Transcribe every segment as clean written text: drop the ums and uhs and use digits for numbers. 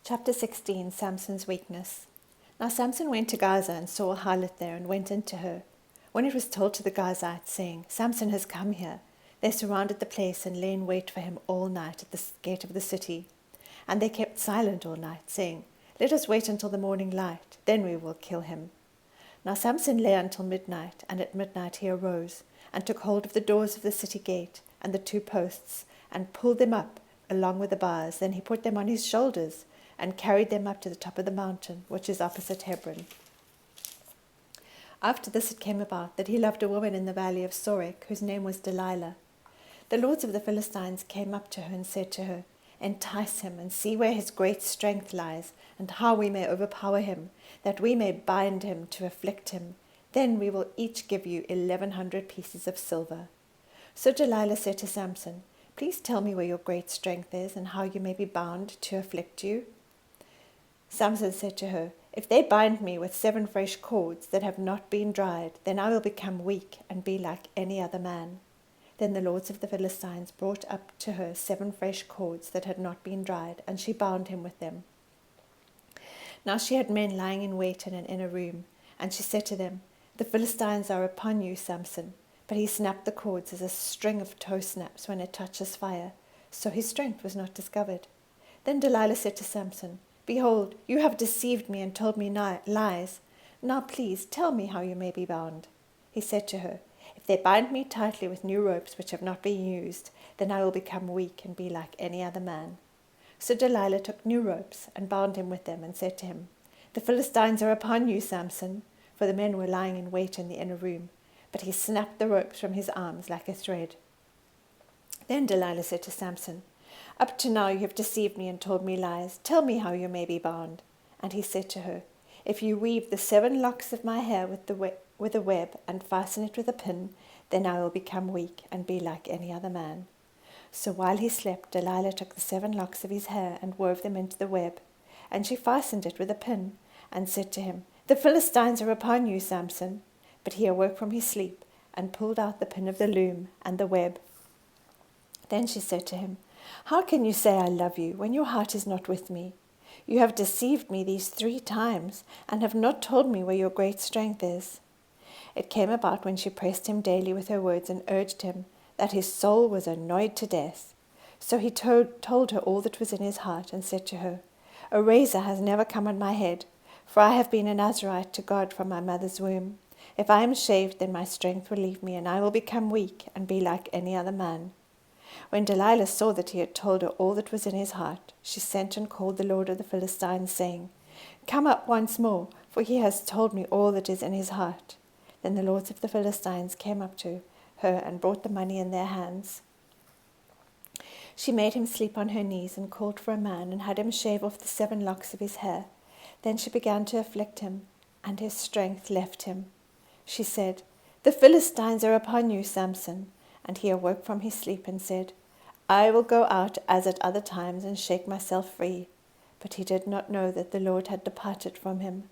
Chapter 16 Samson's Weakness. Now Samson went to Gaza and saw a harlot there and went into her. When it was told to the Gazites, saying, Samson has come here, they surrounded the place and lay in wait for him all night at the gate of the city. And they kept silent all night, saying, Let us wait until the morning light, then we will kill him. Now Samson lay until midnight, and at midnight he arose, and took hold of the doors of the city gate and the 2 posts, and pulled them up along with the bars. Then he put them on his shoulders, and carried them up to the top of the mountain, which is opposite Hebron. After this it came about that he loved a woman in the valley of Sorek, whose name was Delilah. The lords of the Philistines came up to her and said to her, Entice him, and see where his great strength lies, and how we may overpower him, that we may bind him to afflict him. Then we will each give you 1,100 pieces of silver. So Delilah said to Samson, Please tell me where your great strength is, and how you may be bound to afflict you. Samson said to her, If they bind me with 7 fresh cords that have not been dried, then I will become weak and be like any other man. Then the lords of the Philistines brought up to her 7 fresh cords that had not been dried, and she bound him with them. Now she had men lying in wait in an inner room, and she said to them, The Philistines are upon you, Samson. But he snapped the cords as a string of tow snaps when it touches fire, so his strength was not discovered. Then Delilah said to Samson, Behold, you have deceived me and told me lies. Now please tell me how you may be bound. He said to her, If they bind me tightly with new ropes which have not been used, then I will become weak and be like any other man. So Delilah took new ropes and bound him with them and said to him, The Philistines are upon you, Samson. For the men were lying in wait in the inner room. But he snapped the ropes from his arms like a thread. Then Delilah said to Samson, Up to now you have deceived me and told me lies. Tell me how you may be bound. And he said to her, If you weave the 7 locks of my hair with a web and fasten it with a pin, then I will become weak and be like any other man. So while he slept, Delilah took the 7 locks of his hair and wove them into the web. And she fastened it with a pin and said to him, The Philistines are upon you, Samson. But he awoke from his sleep and pulled out the pin of the loom and the web. Then she said to him, How can you say I love you when your heart is not with me? You have deceived me these 3 times and have not told me where your great strength is. It came about when she pressed him daily with her words and urged him, that his soul was annoyed to death. So he told her all that was in his heart and said to her, A razor has never come on my head, for I have been a Nazarite to God from my mother's womb. If I am shaved, then my strength will leave me, and I will become weak and be like any other man. When Delilah saw that he had told her all that was in his heart, she sent and called the lord of the Philistines, saying, Come up once more, for he has told me all that is in his heart. Then the lords of the Philistines came up to her and brought the money in their hands. She made him sleep on her knees and called for a man and had him shave off the 7 locks of his hair. Then she began to afflict him, and his strength left him. She said, The Philistines are upon you, Samson. And he awoke from his sleep and said, I will go out as at other times and shake myself free. But he did not know that the Lord had departed from him.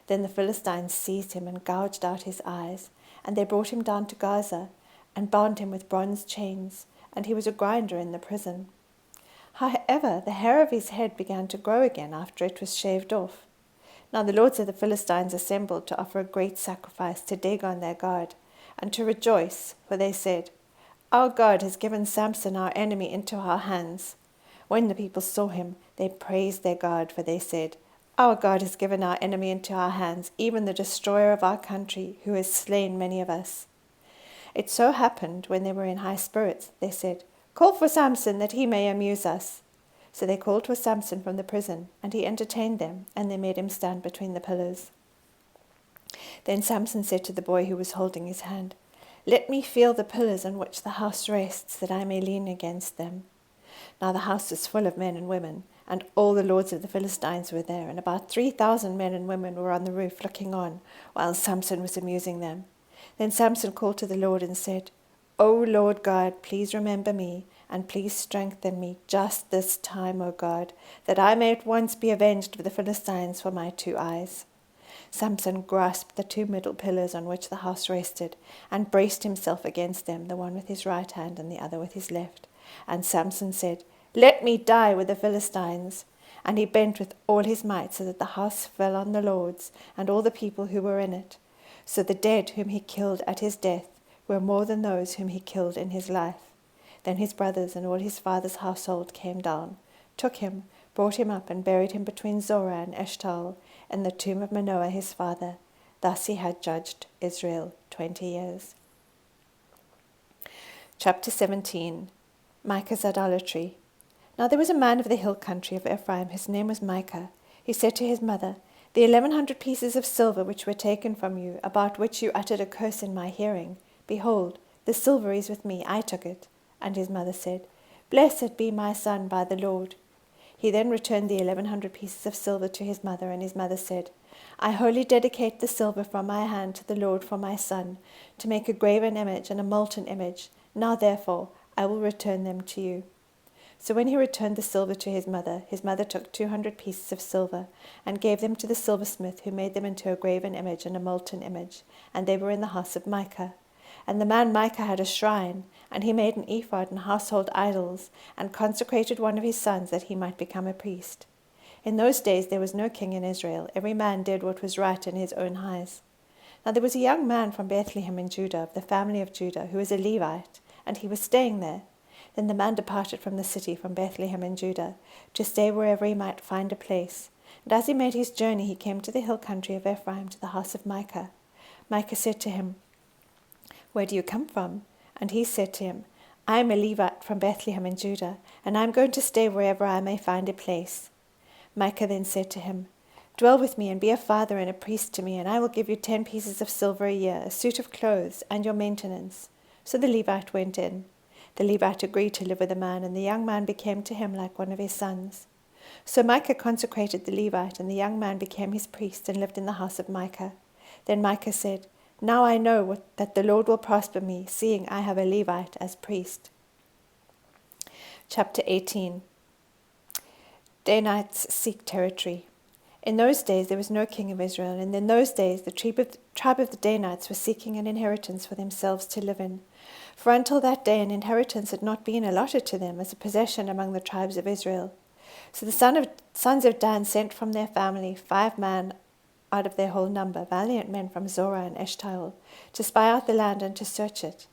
Then the Philistines seized him and gouged out his eyes, and they brought him down to Gaza and bound him with bronze chains, and he was a grinder in the prison. However, the hair of his head began to grow again after it was shaved off. Now the lords of the Philistines assembled to offer a great sacrifice to Dagon their god, and to rejoice, for they said, Our God has given Samson our enemy into our hands. When the people saw him, they praised their God, for they said, Our God has given our enemy into our hands, even the destroyer of our country, who has slain many of us. It so happened, when they were in high spirits, they said, Call for Samson, that he may amuse us. So they called for Samson from the prison, and he entertained them, and they made him stand between the pillars. Then Samson said to the boy who was holding his hand, Let me feel the pillars on which the house rests, that I may lean against them. Now the house was full of men and women, and all the lords of the Philistines were there, and about 3,000 men and women were on the roof looking on, while Samson was amusing them. Then Samson called to the Lord and said, O Lord God, please remember me, and please strengthen me just this time, O God, that I may at once be avenged of the Philistines for my 2 eyes. Samson grasped the 2 middle pillars on which the house rested, and braced himself against them, the one with his right hand and the other with his left. And Samson said, Let me die with the Philistines. And he bent with all his might, so that the house fell on the lords and all the people who were in it. So the dead whom he killed at his death were more than those whom he killed in his life. Then his brothers and all his father's household came down, took him, brought him up, and buried him between Zorah and Eshtaol, in the tomb of Manoah his father. Thus he had judged Israel 20 years. Chapter 17. Micah's Idolatry. Now there was a man of the hill country of Ephraim, whose name was Micah. He said to his mother, "The 1100 pieces of silver which were taken from you, about which you uttered a curse in my hearing, behold, the silver is with me, I took it." And his mother said, "Blessed be my son by the Lord." He then returned the 1100 pieces of silver to his mother, and his mother said, "I wholly dedicate the silver from my hand to the Lord for my son, to make a graven image and a molten image. Now therefore I will return them to you." So when he returned the silver to his mother took 200 pieces of silver, and gave them to the silversmith, who made them into a graven image and a molten image, and they were in the house of Micah. And the man Micah had a shrine, and he made an ephod and household idols, and consecrated one of his sons that he might become a priest. In those days there was no king in Israel. Every man did what was right in his own eyes. Now there was a young man from Bethlehem in Judah, of the family of Judah, who was a Levite, and he was staying there. Then the man departed from the city, from Bethlehem in Judah, to stay wherever he might find a place. And as he made his journey, he came to the hill country of Ephraim, to the house of Micah. Micah said to him, "Where do you come from?" And he said to him, "I am a Levite from Bethlehem in Judah, and I am going to stay wherever I may find a place." Micah then said to him, "Dwell with me and be a father and a priest to me, and I will give you 10 pieces of silver a year, a suit of clothes, and your maintenance." So the Levite went in. The Levite agreed to live with the man, and the young man became to him like one of his sons. So Micah consecrated the Levite, and the young man became his priest and lived in the house of Micah. Then Micah said, "Now I know that the Lord will prosper me, seeing I have a Levite as priest." Chapter 18. Danites seek territory. In those days there was no king of Israel, and in those days the tribe of the Danites was seeking an inheritance for themselves to live in. For until that day an inheritance had not been allotted to them as a possession among the tribes of Israel. So the sons of Dan sent from their family 5 men out of their whole number, valiant men from Zorah and Eshtaol, to spy out the land and to search it.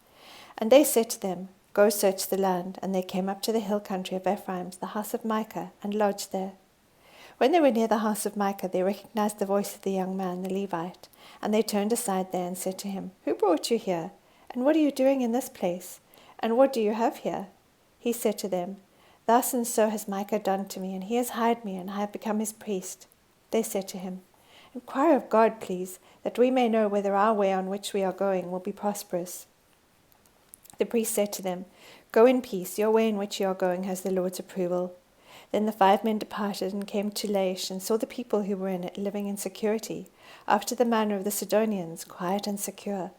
And they said to them, "Go search the land." And they came up to the hill country of Ephraim, to the house of Micah, and lodged there. When they were near the house of Micah, they recognized the voice of the young man, the Levite, and they turned aside there and said to him, "Who brought you here? And what are you doing in this place? And what do you have here?" He said to them, "Thus and so has Micah done to me, and he has hired me, and I have become his priest." They said to him, "Inquire of God, please, that we may know whether our way on which we are going will be prosperous." The priest said to them, "Go in peace. Your way in which you are going has the Lord's approval." Then the 5 men departed and came to Laish, and saw the people who were in it living in security, after the manner of the Sidonians, quiet and secure.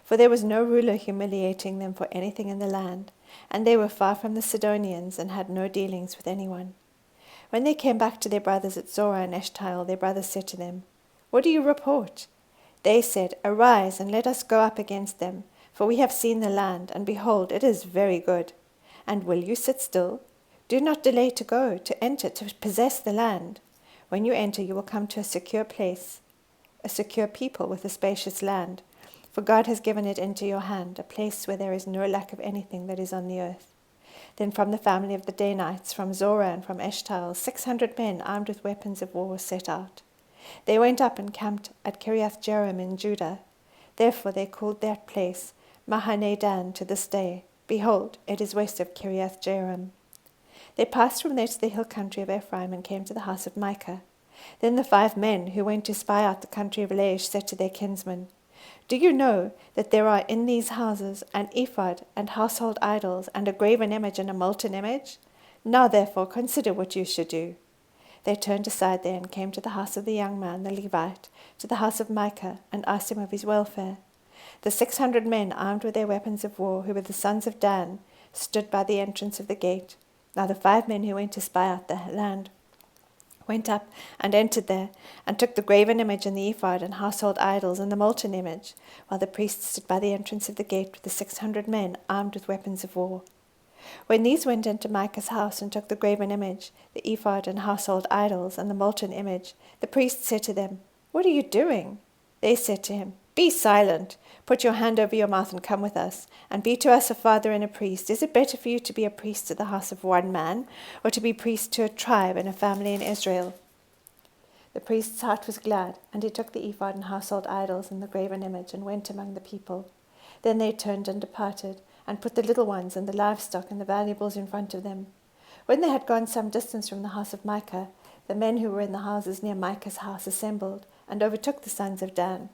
For there was no ruler humiliating them for anything in the land, and they were far from the Sidonians, and had no dealings with anyone. When they came back to their brothers at Zorah and Eshtaol, their brothers said to them, "What do you report?" They said, "Arise, and let us go up against them, for we have seen the land, and behold, it is very good. And will you sit still? Do not delay to go, to enter, to possess the land. When you enter, you will come to a secure place, a secure people with a spacious land. For God has given it into your hand, a place where there is no lack of anything that is on the earth." Then from the family of the Danites, from Zorah and from Eshtaol, 600 men armed with weapons of war set out. They went up and camped at Kiriath-Jearim in Judah. Therefore they called that place Mahaneh Dan to this day. Behold, it is west of Kiriath-Jearim. They passed from there to the hill country of Ephraim, and came to the house of Micah. Then the 5 men who went to spy out the country of Laish said to their kinsmen, "Do you know that there are in these houses an ephod and household idols, and a graven image and a molten image? Now therefore consider what you should do." They turned aside there, and came to the house of the young man, the Levite, to the house of Micah, and asked him of his welfare. The 600 men, armed with their weapons of war, who were the sons of Dan, stood by the entrance of the gate. Now the 5 men who went to spy out the land went up and entered there, and took the graven image and the ephod and household idols and the molten image, while the priests stood by the entrance of the gate with the 600 men armed with weapons of war. When these went into Micah's house and took the graven image, the ephod and household idols, and the molten image, the priest said to them, "What are you doing?" They said to him, "Be silent. Put your hand over your mouth and come with us, and be to us a father and a priest. Is it better for you to be a priest to the house of one man, or to be priest to a tribe and a family in Israel?" The priest's heart was glad, and he took the ephod and household idols and the graven image and went among the people. Then they turned and departed, and put the little ones and the livestock and the valuables in front of them. When they had gone some distance from the house of Micah, the men who were in the houses near Micah's house assembled, and overtook the sons of Dan.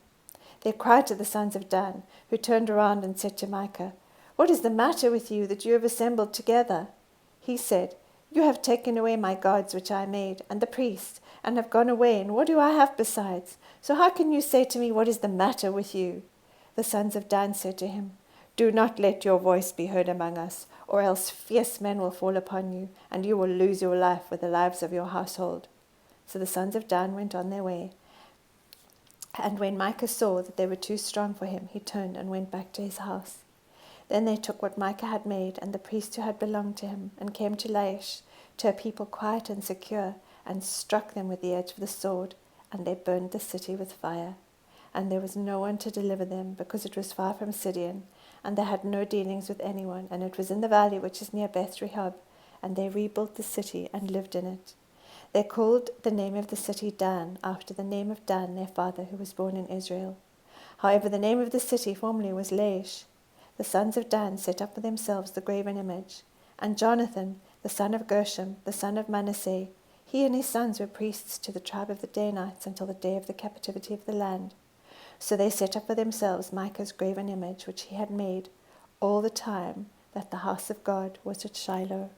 They cried to the sons of Dan, who turned around and said to Micah, "What is the matter with you that you have assembled together?" He said, "You have taken away my gods which I made, and the priests, and have gone away, and what do I have besides? So how can you say to me, what is the matter with you?" The sons of Dan said to him, "Do not let your voice be heard among us, or else fierce men will fall upon you, and you will lose your life with the lives of your household." So the sons of Dan went on their way. And when Micah saw that they were too strong for him, he turned and went back to his house. Then they took what Micah had made, and the priest who had belonged to him, and came to Laish, to a people quiet and secure, and struck them with the edge of the sword, and they burned the city with fire. And there was no one to deliver them, because it was far from Sidon, and they had no dealings with anyone, and it was in the valley which is near Beth Rehob, and they rebuilt the city and lived in it. They called the name of the city Dan, after the name of Dan their father, who was born in Israel. However, the name of the city formerly was Laish. The sons of Dan set up for themselves the graven image, and Jonathan, the son of Gershom, the son of Manasseh, he and his sons were priests to the tribe of the Danites until the day of the captivity of the land. So they set up for themselves Micah's graven image, which he had made, all the time that the house of God was at Shiloh.